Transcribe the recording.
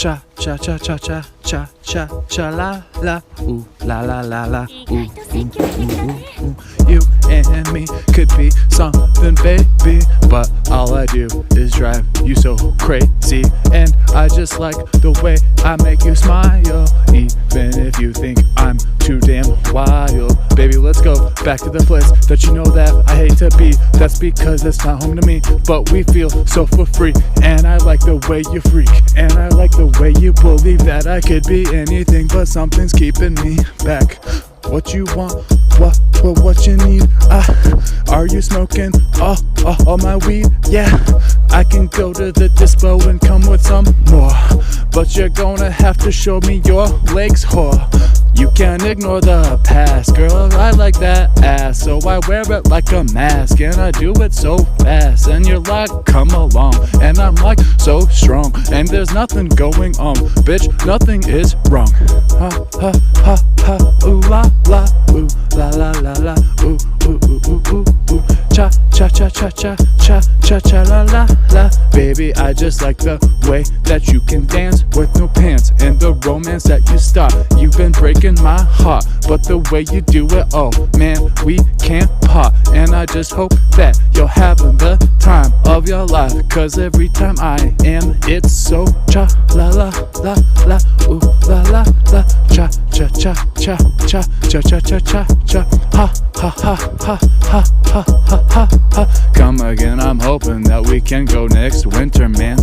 cha cha cha cha cha cha cha cha la la ooh la la la la ooh ooh ooh ooh ooh. You and me could be something, baby, but all I do is drive you so crazy. And I just like the way I make you smile, even if you think I'm too damn wild. Baby, let's go back to the place that you know that I hate to be. That's because it's not home to me, but we feel so for free. And I like the way you freak, and I like the way you believe that I could be anything, but something's keeping me back. What you want, what you need? Are you smoking all my weed? Yeah, I can go to the dispo and come with some more, but you're gonna have to show me your legs, whore. You can't ignore the past, girl, I like that ass, so I wear it like a mask, and I do it so fast, and you're like, come along, and I'm like, so strong, and there's nothing going on, bitch, nothing is wrong. Ha, ha, ha, ha, ooh la la, ooh la la la la, ooh ooh ooh ooh ooh ooh, cha cha cha cha cha cha cha cha la la la. Baby, I just like the way that you can dance with no pants, and the romance that you start. You've been breaking my heart, but the way you do it, oh man, we can't part. And I just hope that you're having the time of your life, cause every time I am, it's so cha la la la la, ooh la la la, cha cha cha cha cha cha cha cha cha cha, ha ha ha ha ha ha ha ha ha. Come again, I'm hoping that we can go next winter, man.